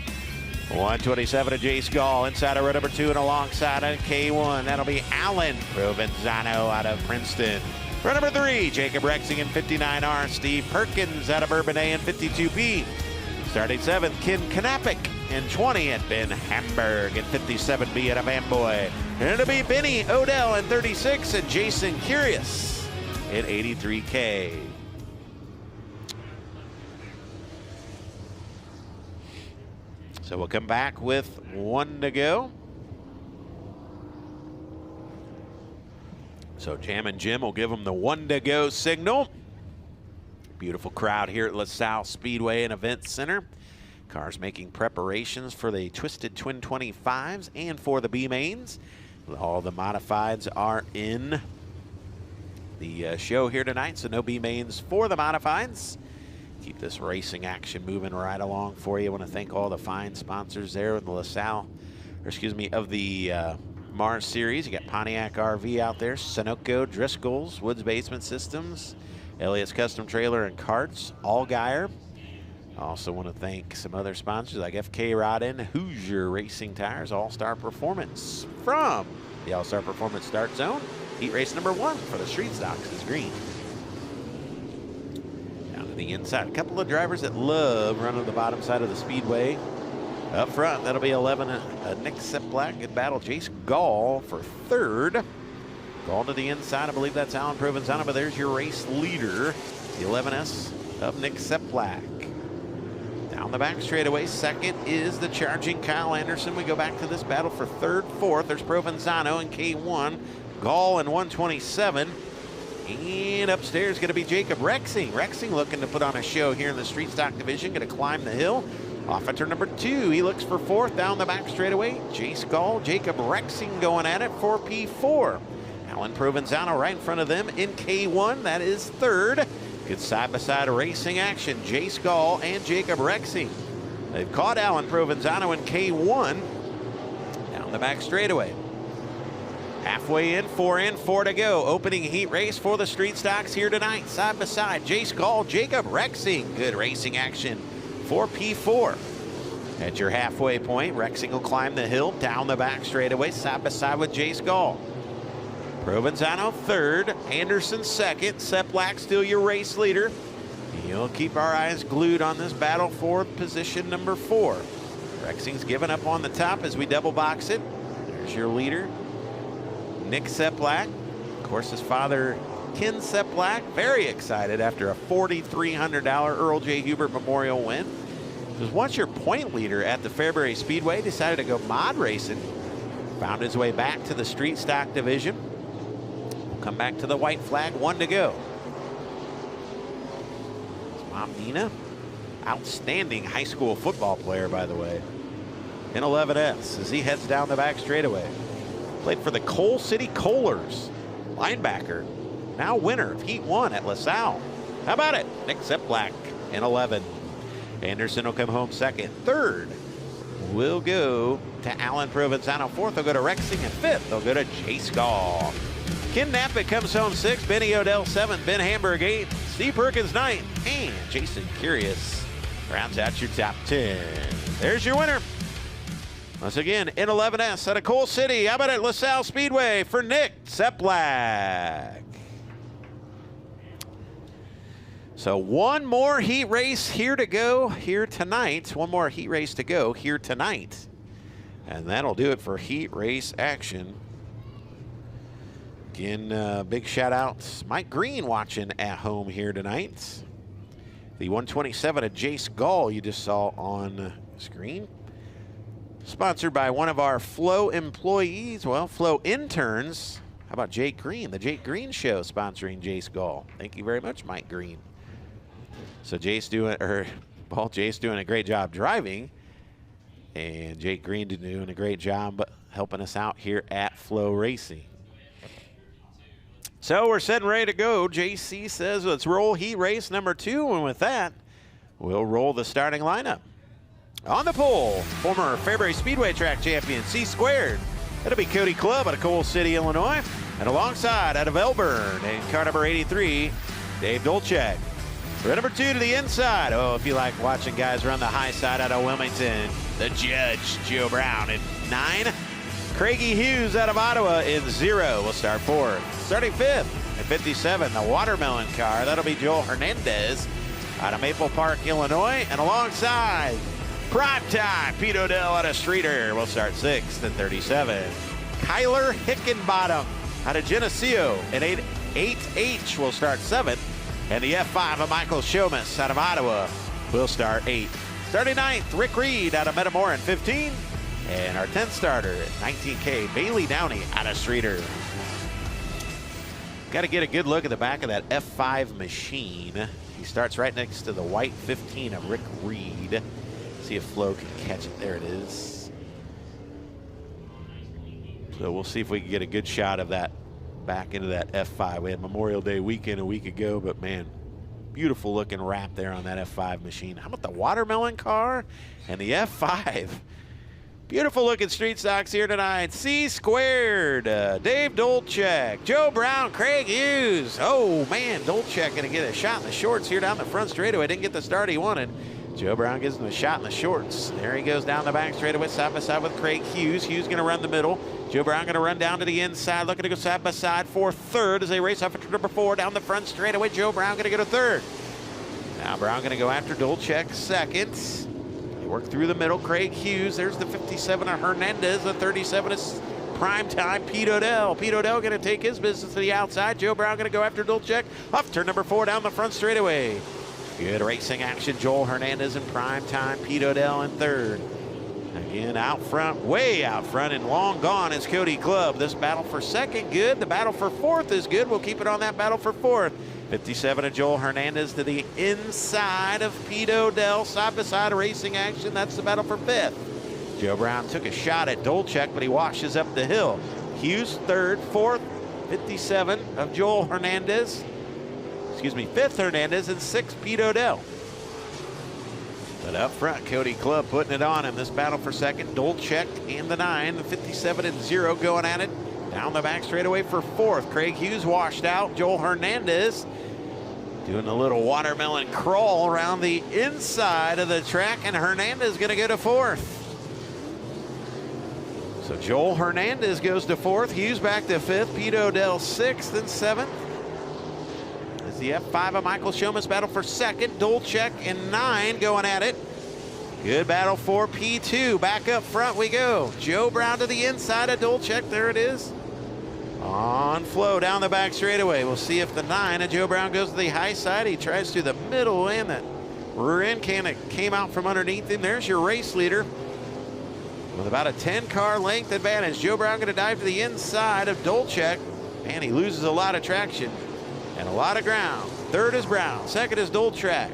127 to Jace Gall inside of row number 2 and alongside of K1. That'll be Alan Provenzano out of Princeton. Row number 3, Jacob Rexing in 59R. Steve Perkins out of Bourbonnais in 52P. Starting 7th, Ken Knapik in 20 at Ben Hamburg in 57B out of Amboy. And it'll be Benny Odell in 36 and Jason Curious in 83K. So we'll come back with 1 to go. So Jammin' Jim will give them the 1 to go signal. Beautiful crowd here at LaSalle Speedway and Events Center. Cars making preparations for the Twisted Twin 25s and for the B mains. All the modifieds are in the show here tonight, so no B mains for the modifieds. Keep this racing action moving right along for you. I want to thank all the fine sponsors there in the LaSalle, or excuse me, of the Mars Series. You got Pontiac RV out there, Sunoco, Driscoll's, Woods Basement Systems, Elliott's Custom Trailer and Carts, Allgaier. I also want to thank some other sponsors like FK Rodden, Hoosier Racing Tires, All-Star Performance from the All-Star Performance Start Zone. Heat race number 1 for the street stocks is green. Down to the inside, a couple of drivers that love running the bottom side of the speedway. Up front, that'll be 11, Nick Seplack. Good battle. Jace Gall for 3rd. Gall to the inside. I believe that's Alan Provenzano, but there's your race leader, the 11S of Nick Seplack. Down the back straightaway, 2nd is the charging Kyle Anderson. We go back to this battle for 3rd, 4th. There's Provenzano in K1. Gall in 127. And upstairs going to be Jacob Rexing. Rexing looking to put on a show here in the street stock division. Going to climb the hill. Off at turn number 2. He looks for 4th down the back straightaway. Jace Gall, Jacob Rexing going at it for P4. Alan Provenzano right in front of them in K1. That is 3rd. Good side-by-side racing action. Jace Gall and Jacob Rexing. They've caught Alan Provenzano in K1 down the back straightaway. Halfway in, 4 to go. Opening heat race for the street stocks here tonight. Side by side, Jace Gall, Jacob Rexing. Good racing action for P4. At your halfway point, Rexing will climb the hill down the back straightaway, side by side with Jace Gall. Provenzano 3rd, Anderson 2nd, Sepp Black still your race leader. You'll keep our eyes glued on this battle for position number 4. Rexing's giving up on the top as we double box it. There's your leader, Nick Sepp Black. Of course, his father, Ken Sepp Black, very excited after a $4,300 Earl J. Hubert Memorial win. Was once your point leader at the Fairbury Speedway, decided to go mod racing. Found his way back to the street stock division. We'll come back to the white flag, 1 to go. His mom, Nina, outstanding high school football player, by the way, in 11S as he heads down the back straightaway. Played for the Coal City Coalers, linebacker, now winner of Heat 1 at LaSalle. How about it? Nick Sepp Black in 11. Anderson will come home 2nd. 3rd will go to Alan Provenzano. 4th will go to Rexing, and 5th they'll go to Jace Gall. Ken Knappett comes home 6th. Benny Odell 7th. Ben Hamburg 8th. Steve Perkins 9th. And Jason Curious rounds out your top 10. There's your winner. Once again, in 11S out of Coal City. How about at LaSalle Speedway for Nick Sepp Black? So one more heat race here to go here tonight. One more heat race to go here tonight. And that'll do it for heat race action. Again, big shout out Mike Green watching at home here tonight. The 127 of Jace Gall you just saw on screen. Sponsored by one of our Flow employees, well, Flow interns. How about Jake Green? The Jake Green Show sponsoring Jace Gall. Thank you very much, Mike Green. So Jace doing a great job driving, and Jake Green doing a great job helping us out here at FloRacing. So we're set and ready to go. JC says let's roll heat race number 2, and with that, we'll roll the starting lineup. On the pole, former Fairbury Speedway track champion, C-Squared. That'll be Cody Clubb out of Coal City, Illinois. And alongside out of Elburn, and car number 83, Dave Dolchek. For number 2 to the inside. Oh, if you like watching guys run the high side out of Wilmington, the judge, Joe Brown at 9. Craigie Hughes out of Ottawa in 0. We'll start 4th. Starting 5th at 57, the Watermelon car. That'll be Joel Hernandez out of Maple Park, Illinois. And alongside, prime time, Pete Odell out of Streeter. We'll start 6th at 37. Kyler Hickenbottom out of Geneseo in 8H will start 7th. And the F5 of Michael Shomas out of Ottawa will start 8th. Starting 9th, Rick Reed out of Metamora in 15. And our 10th starter at 19K, Bailey Downey out of Streeter. Got to get a good look at the back of that F5 machine. He starts right next to the white 15 of Rick Reed. See if Flo can catch it. There it is. So we'll see if we can get a good shot of that back into that F5. We had Memorial Day weekend a week ago, but man, beautiful looking wrap there on that F5 machine. How about the Watermelon car and the F5? Beautiful looking street stocks here tonight. C-Squared, Dave Dolchek, Joe Brown, Craig Hughes. Oh man, Dolchek gonna get a shot in the shorts here down the front straightaway. Didn't get the start he wanted. Joe Brown gives him a shot in the shorts. There he goes down the back straightaway, side by side with Craig Hughes. Hughes going to run the middle. Joe Brown going to run down to the inside, looking to go side by side for 3rd as they race off at number 4 down the front straightaway. Joe Brown going to go to 3rd. Now Brown going to go after Dolchek 2nd. They work through the middle. Craig Hughes. There's the 57 of Hernandez. The 37 is prime time Pete Odell. Pete Odell going to take his business to the outside. Joe Brown going to go after Dolchek off turn number 4 down the front straightaway. Good racing action. Joel Hernandez in prime time. Pete Odell in 3rd. Again, out front, way out front, and long gone is Cody Clubb. This battle for second, good. The battle for fourth is good. We'll keep it on that battle for fourth. 57 of Joel Hernandez to the inside of Pete Odell. Side-by-side racing action. That's the battle for fifth. Joe Brown took a shot at Dolchek, but he washes up the hill. Hughes third, fourth, 57 of Joel Hernandez. Excuse me, fifth Hernandez, and sixth Pete Odell. But up front, Cody Clubb putting it on him. This battle for second, Dolchek and the 9, 57 and 0 going at it. Down the back straightaway for fourth. Craig Hughes washed out. Joel Hernandez doing a little watermelon crawl around the inside of the track, and Hernandez going to go to fourth. So Joel Hernandez goes to fourth. Hughes back to fifth. Pete Odell sixth and seventh. As the F5 of Michael Shoma's battle for second. Dolchek and 9 going at it. Good battle for P2. Back up front we go. Joe Brown to the inside of Dolchek. There it is. On flow down the back straightaway. We'll see if the 9 of Joe Brown goes to the high side. He tries to the middle, and that rear end came out from underneath him. There's your race leader with about a 10-car length advantage. Joe Brown going to dive to the inside of Dolchek. Man, he loses a lot of traction and a lot of ground. Third is Brown. Second is Dolchek.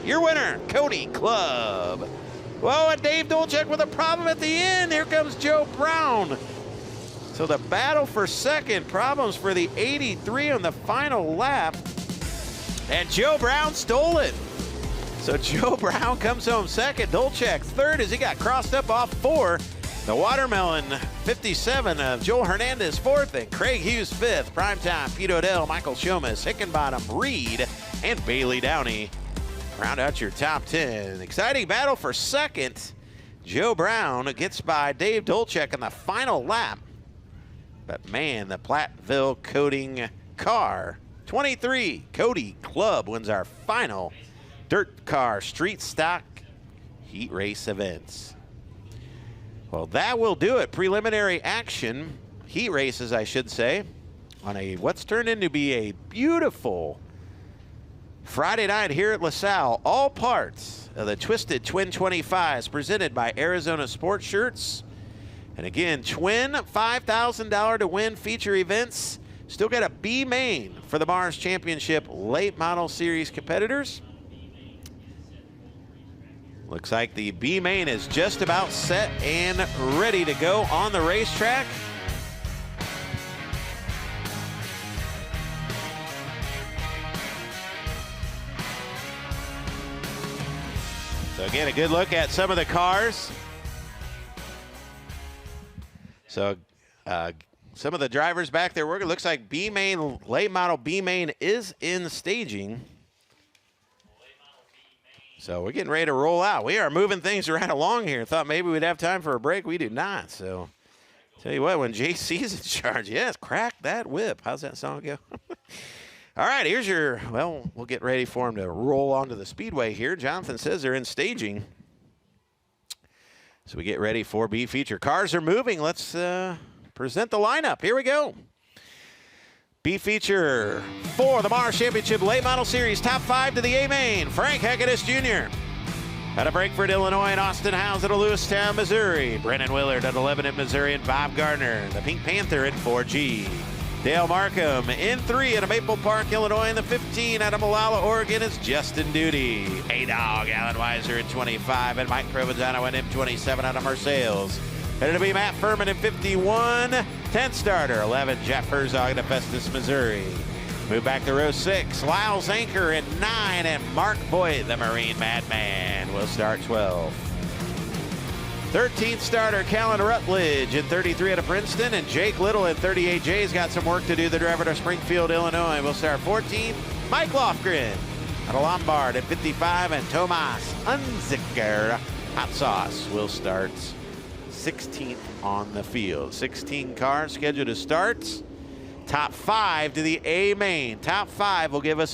Your winner, Cody Clubb. Whoa, and Dave Dolchek with a problem at the end. Here comes Joe Brown. So the battle for second, problems for the 83 on the final lap. And Joe Brown stole it. So Joe Brown comes home second. Dolchek third as he got crossed up off 4. The watermelon 57 of Joel Hernandez fourth, and Craig Hughes fifth. Primetime, Pete Odell, Michael Shomas, Hickenbottom, Reed, and Bailey Downey round out your top 10. Exciting battle for second. Joe Brown gets by Dave Dolchek in the final lap. But man, the Platteville coating car 23, Cody Clubb wins our final dirt car street stock heat race events. Well, that will do it. Preliminary action, heat races, I should say, on a what's turned into be a beautiful Friday night here at LaSalle. All parts of the Twisted Twin 25s presented by Arizona Sports Shirts. And again, Twin $5,000 to win feature events. Still got a B main for the Mars Championship Late Model Series competitors. Looks like the B main is just about set and ready to go on the racetrack. So again, a good look at some of the cars. So some of the drivers back there working. Looks like B main, late model B main is in staging. So we're getting ready to roll out. We are moving things right along here. Thought maybe we'd have time for a break. We do not. So tell you what, when JC's in charge, yes, crack that whip. How's that song go? All right, here's your, well, we'll get ready for him to roll onto the speedway here. Jonathan says they're in staging. So we get ready for B feature. Cars are moving. Let's present the lineup. Here we go. B feature for the Mars Championship Late Model Series. Top 5 to the A main. Frank Heckedus Jr. Out of Frankfort, Illinois, and Austin Howes out of Lewistown, Missouri. Brennan Willard out of Lebanon, Missouri, and Bob Gardner, the Pink Panther in 4G. Dale Markham in 3 out of Maple Park, Illinois, and the 15 out of Molalla, Oregon is Justin Duty. A-Dog, Alan Weiser in 25, and Mike Provenzano in M27 out of Marseilles. And it'll be Matt Furman in 51. 10th starter, 11, Jeff Herzog in Festus, Missouri. Move back to row 6. Lyles Anchor in 9, and Mark Boyd, the Marine Madman, will start 12. 13th starter, Callan Rutledge in 33 out of Princeton, and Jake Little in 38. Jay's got some work to do, the driver to Springfield, Illinois. Will start 14th. Mike Lofgren out of Lombard at 55, and Tomas Unzicker, Hot Sauce, will start 16th on the field. 16 cars scheduled to start. Top 5 to the A main. Top 5 will give us our